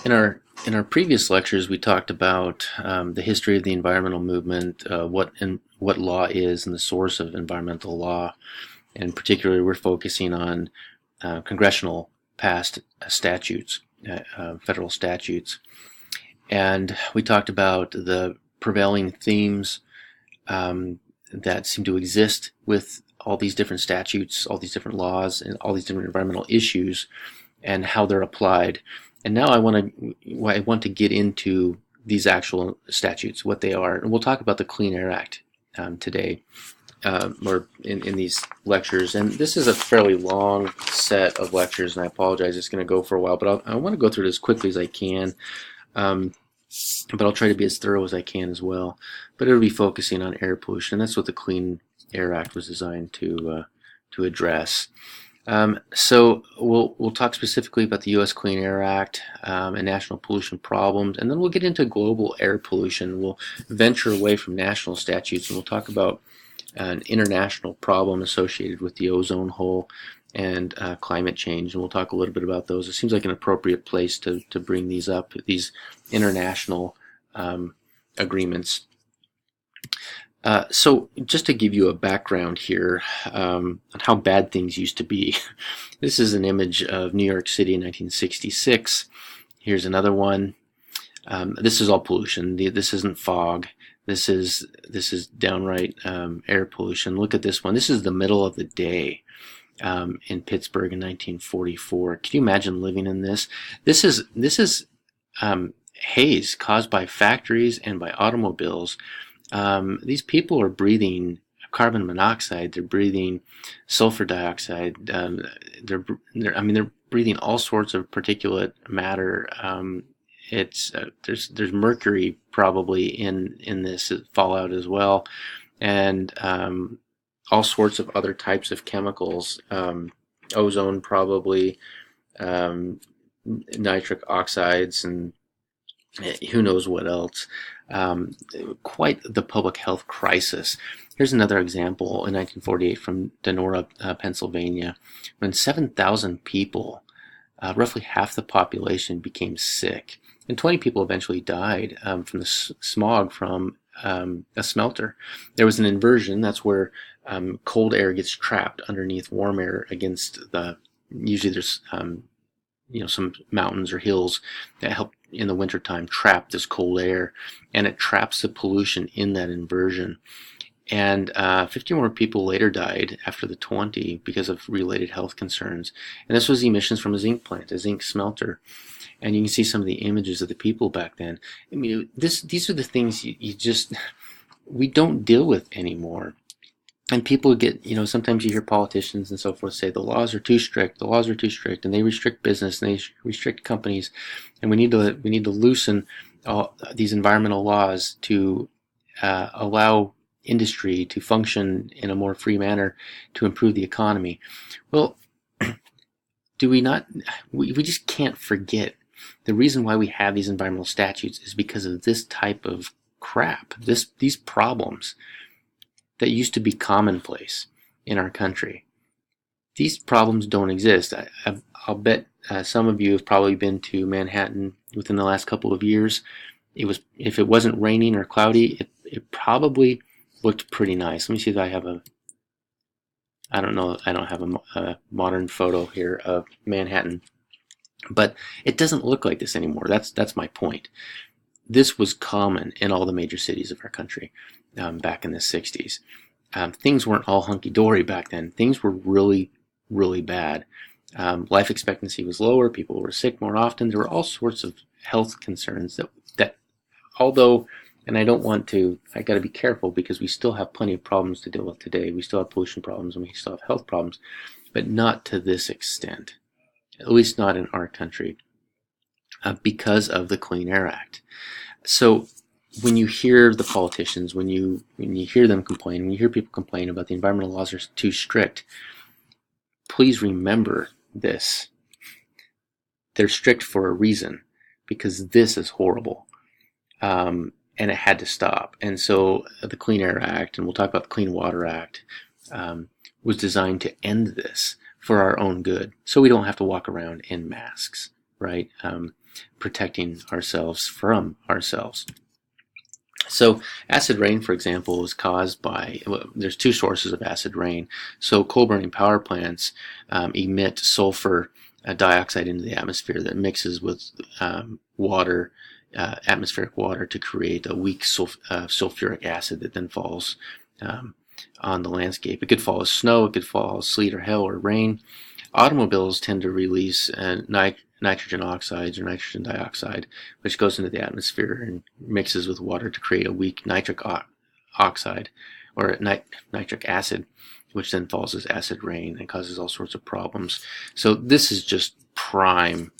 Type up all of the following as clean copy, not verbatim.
In our previous lectures, we talked about the history of the environmental movement, what law is, and the source of environmental law. And particularly, we're focusing on congressional passed statutes, federal statutes, and we talked about the prevailing themes that seem to exist with all these different statutes, all these different laws, and all these different environmental issues, and how they're applied. And now I want to get into these actual statutes, what they are, and we'll talk about the Clean Air Act today, or in these lectures. And this is a fairly long set of lectures, and I apologize, it's going to go for a while, but I want to go through it as quickly as I can. But I'll try to be as thorough as I can as well. But it'll be focusing on air pollution. And that's what the Clean Air Act was designed to address. So we'll talk specifically about the U.S. Clean Air Act and national pollution problems, and then we'll get into global air pollution. We'll venture away from national statutes, and we'll talk about an international problem associated with the ozone hole and climate change, and we'll talk a little bit about those. It seems like an appropriate place to bring these up, these international agreements. So just to give you a background here on how bad things used to be, this is an image of New York City in 1966. Here's another one. This is all pollution. This isn't fog. This is downright air pollution. Look at this one. This is the middle of the day in Pittsburgh in 1944. Can you imagine living in this? This is haze caused by factories and by automobiles. These people are breathing carbon monoxide. They're breathing sulfur dioxide. They're breathing all sorts of particulate matter. There's mercury probably in this fallout as well, and all sorts of other types of chemicals. Ozone probably, nitric oxides, and who knows what else. Quite the public health crisis. Here's another example in 1948 from Donora, Pennsylvania, when 7,000 people, roughly half the population, became sick, and 20 people eventually died from the smog from a smelter. There was an inversion. That's where cold air gets trapped underneath warm air against usually there's some mountains or hills that help in the wintertime trap this cold air, and it traps the pollution in that inversion. And 50 more people later died after the 20 because of related health concerns. And this was emissions from a zinc plant, a zinc smelter. And you can see some of the images of the people back then. I mean, these are the things we don't deal with anymore. And people get, sometimes you hear politicians and so forth say the laws are too strict, and they restrict business, and they restrict companies, and we need to loosen all these environmental laws to allow industry to function in a more free manner to improve the economy. Well, do we not? We just can't forget the reason why we have these environmental statutes is because of this type of crap, these problems that used to be commonplace in our country. These problems don't exist. I'll bet some of you have probably been to Manhattan within the last couple of years. If it wasn't raining or cloudy, it probably looked pretty nice. Let me see if I have I don't know, I don't have a modern photo here of Manhattan, but it doesn't look like this anymore. That's my point. This was common in all the major cities of our country back in the 60s. Things weren't all hunky-dory back then. Things were really, really bad. Life expectancy was lower. People were sick more often. There were all sorts of health concerns that although, and I got to be careful because we still have plenty of problems to deal with today. We still have pollution problems and we still have health problems, but not to this extent, at least not in our country, because of the Clean Air Act. So when you hear the politicians, when you hear them complain, when you hear people complain about the environmental laws are too strict, please remember this. They're strict for a reason, because this is horrible. And it had to stop. And so the Clean Air Act, and we'll talk about the Clean Water Act, was designed to end this for our own good, so we don't have to walk around in masks. right? Protecting ourselves from ourselves. So acid rain, for example, is caused by, well, there's two sources of acid rain. So coal burning power plants emit sulfur dioxide into the atmosphere that mixes with water, atmospheric water, to create a weak sulfuric acid that then falls on the landscape. It could fall as snow, it could fall as sleet or hail or rain. Automobiles tend to release nitrogen oxides or nitrogen dioxide, which goes into the atmosphere and mixes with water to create a weak nitric oxide or nitric acid, which then falls as acid rain and causes all sorts of problems. So this is just prime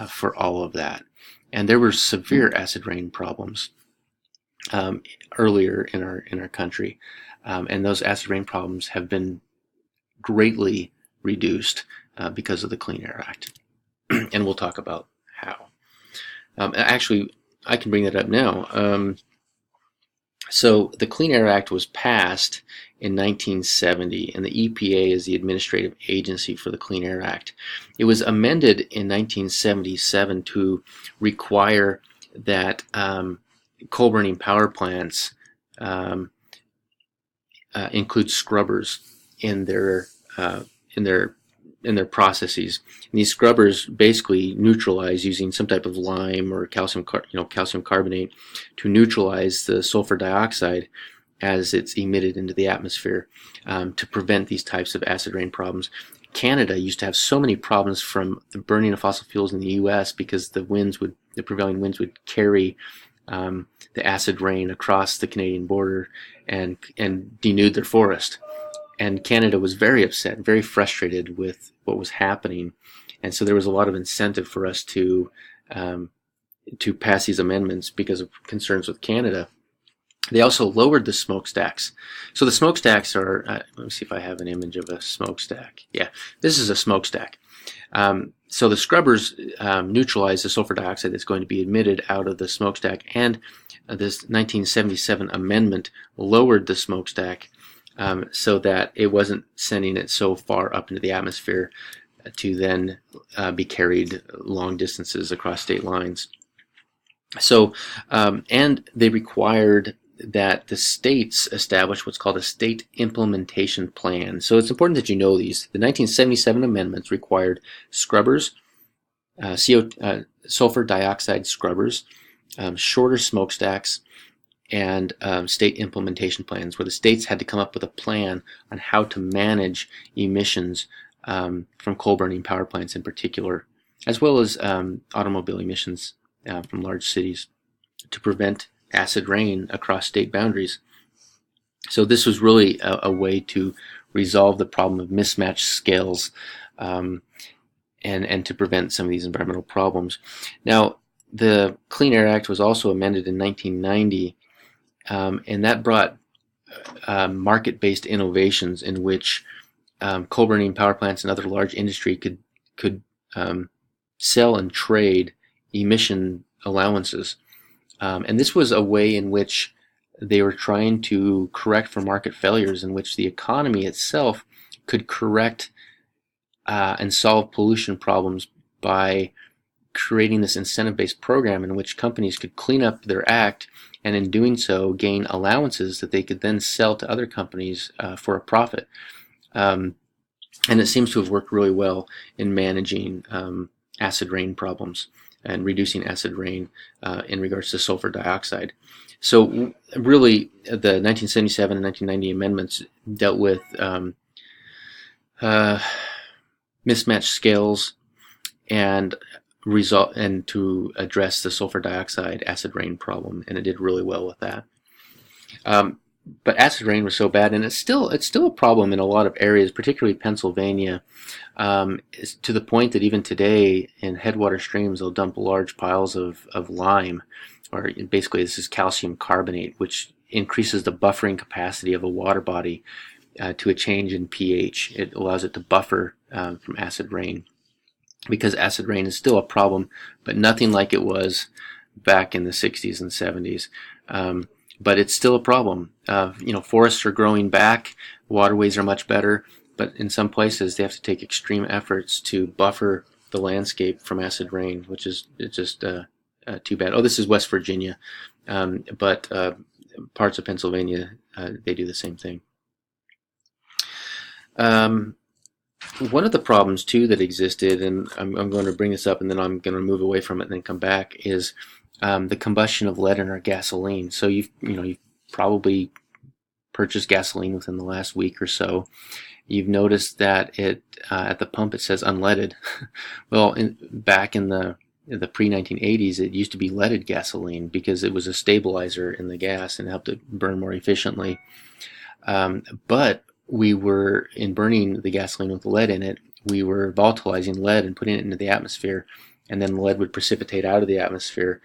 for all of that. And there were severe acid rain problems earlier in our country, and those acid rain problems have been greatly reduced because of the Clean Air Act. And we'll talk about how. Actually, I can bring that up now. So the Clean Air Act was passed in 1970, and the EPA is the administrative agency for the Clean Air Act. It was amended in 1977 to require that coal burning power plants include scrubbers in their processes. And these scrubbers basically neutralize using some type of lime or calcium carbonate to neutralize the sulfur dioxide as it's emitted into the atmosphere to prevent these types of acid rain problems. Canada used to have so many problems from the burning of fossil fuels in the U.S. because the prevailing winds would carry the acid rain across the Canadian border and denude their forest. And Canada was very upset, very frustrated with what was happening, and so there was a lot of incentive for us to pass these amendments because of concerns with Canada. They also lowered the smokestacks. So the smokestacks are, let me see if I have an image of a smokestack. Yeah, this is a smokestack. So the scrubbers neutralize the sulfur dioxide that's going to be emitted out of the smokestack, and this 1977 amendment lowered the smokestack so that it wasn't sending it so far up into the atmosphere to then be carried long distances across state lines. So, and they required that the states establish what's called a state implementation plan. So it's important that you know these. The 1977 amendments required scrubbers, sulfur dioxide scrubbers, shorter smokestacks, and state implementation plans, where the states had to come up with a plan on how to manage emissions from coal burning power plants in particular, as well as automobile emissions from large cities, to prevent acid rain across state boundaries. So this was really a way to resolve the problem of mismatched scales and to prevent some of these environmental problems. Now, the Clean Air Act was also amended in 1990, and that brought market-based innovations in which coal burning power plants and other large industry could sell and trade emission allowances. And this was a way in which they were trying to correct for market failures, in which the economy itself could correct and solve pollution problems by creating this incentive-based program in which companies could clean up their act, and in doing so gain allowances that they could then sell to other companies for a profit. And it seems to have worked really well in managing acid rain problems and reducing acid rain in regards to sulfur dioxide. So really, the 1977 and 1990 amendments dealt with mismatched scales and to address the sulfur dioxide acid rain problem, and it did really well with that. But acid rain was so bad, and it's still a problem in a lot of areas, particularly Pennsylvania, to the point that even today in headwater streams they'll dump large piles of lime, or basically this is calcium carbonate, which increases the buffering capacity of a water body to a change in pH. It allows it to buffer from acid rain, because acid rain is still a problem, but nothing like it was back in the 60s and 70s. But it's still a problem. Forests are growing back, waterways are much better, but in some places they have to take extreme efforts to buffer the landscape from acid rain, which is just too bad. Oh, this is West Virginia, but parts of Pennsylvania, they do the same thing. One of the problems too that existed, and I'm going to bring this up and then I'm going to move away from it and then come back, is the combustion of lead in our gasoline. So you've probably purchased gasoline within the last week or so. You've noticed that it at the pump it says unleaded. Well, back in the pre-1980s, it used to be leaded gasoline because it was a stabilizer in the gas and helped it burn more efficiently. But we were, in burning the gasoline with lead in it, we were volatilizing lead and putting it into the atmosphere, and then lead would precipitate out of the atmosphere,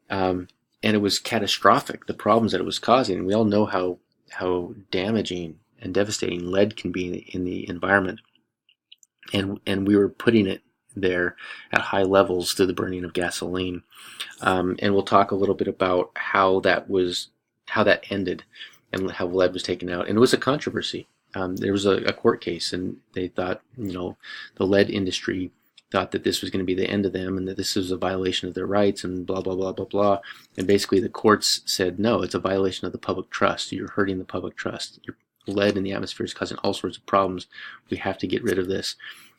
and it was catastrophic, the problems that it was causing. We all know how damaging and devastating lead can be in the environment, and we were putting it there at high levels through the burning of gasoline, and we'll talk a little bit about how that ended and how lead was taken out. And it was a controversy. There was a court case, and they thought, the lead industry thought that this was going to be the end of them and that this was a violation of their rights and blah, blah, blah, blah, blah. And basically the courts said, no, it's a violation of the public trust. You're hurting the public trust. Your lead in the atmosphere is causing all sorts of problems. We have to get rid of this.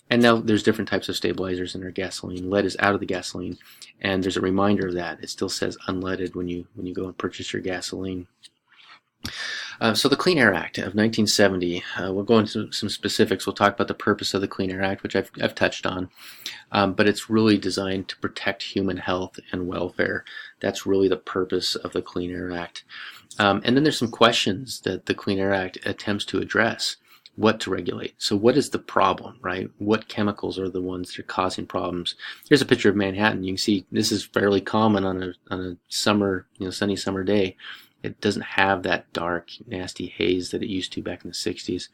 And now there's different types of stabilizers in our gasoline. Lead is out of the gasoline, and there's a reminder of that. It still says unleaded when you go and purchase your gasoline. So the Clean Air Act of 1970, we'll go into some specifics. We'll talk about the purpose of the Clean Air Act, which I've touched on, but it's really designed to protect human health and welfare. That's really the purpose of the Clean Air Act. And then there's some questions that the Clean Air Act attempts to address. What to regulate? So what is the problem, right? What chemicals are the ones that are causing problems? Here's a picture of Manhattan. You can see this is fairly common on a summer, sunny summer day. It doesn't have that dark, nasty haze that it used to back in the 60s.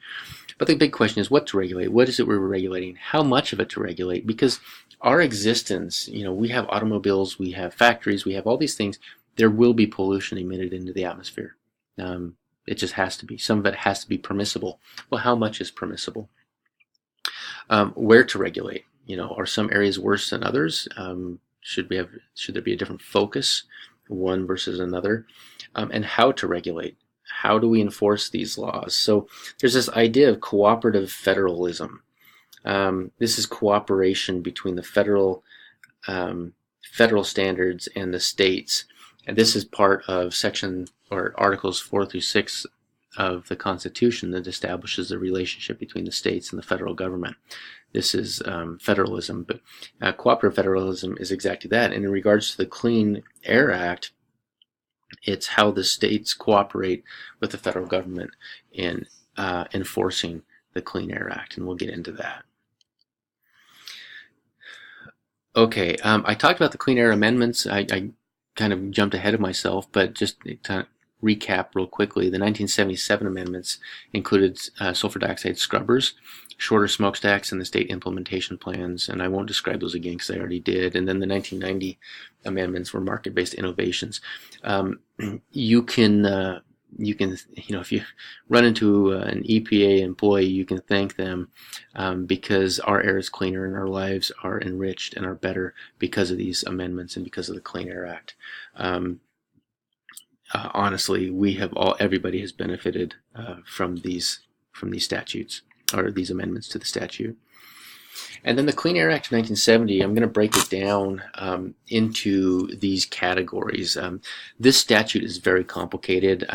But the big question is what to regulate. What is it we're regulating? How much of it to regulate? Because our existence, we have automobiles, we have factories, we have all these things. There will be pollution emitted into the atmosphere. It just has to be. Some of it has to be permissible. Well, how much is permissible? Where to regulate? Are some areas worse than others? Should there be a different focus, one versus another? And how to regulate? How do we enforce these laws? So there's this idea of cooperative federalism. This is cooperation between the federal standards and the states. And this is part of Articles 4 through 6 of the Constitution that establishes the relationship between the states and the federal government. This is federalism, but cooperative federalism is exactly that. And in regards to the Clean Air Act, it's how the states cooperate with the federal government in enforcing the Clean Air Act, and we'll get into that. Okay, I talked about the Clean Air Amendments. I kind of jumped ahead of myself, but just to recap real quickly, the 1977 amendments included sulfur dioxide scrubbers, shorter smokestacks, and the state implementation plans, and I won't describe those again because I already did. And then the 1990 amendments were market-based innovations. You can, if you run into an EPA employee, you can thank them because our air is cleaner and our lives are enriched and are better because of these amendments and because of the Clean Air Act. Honestly, everybody has benefited from these statutes or these amendments to the statute. And then the Clean Air Act of 1970, I'm going to break it down into these categories. This statute is very complicated.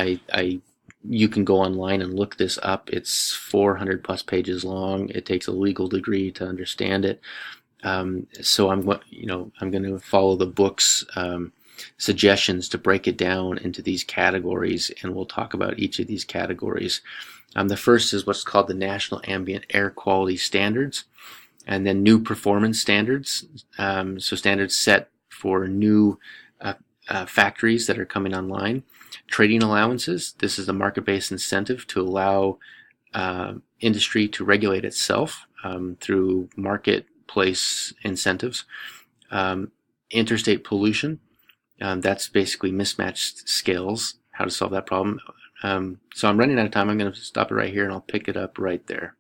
You can go online and look this up. It's 400 plus pages long. It takes a legal degree to understand it. So I'm going to follow the book's suggestions to break it down into these categories, and we'll talk about each of these categories. The first is what's called the National Ambient Air Quality Standards, and then new performance standards. So standards set for new factories that are coming online. Trading allowances. This is a market-based incentive to allow industry to regulate itself through marketplace incentives. Interstate pollution. That's basically mismatched scales, how to solve that problem. So I'm running out of time. I'm going to stop it right here and I'll pick it up right there.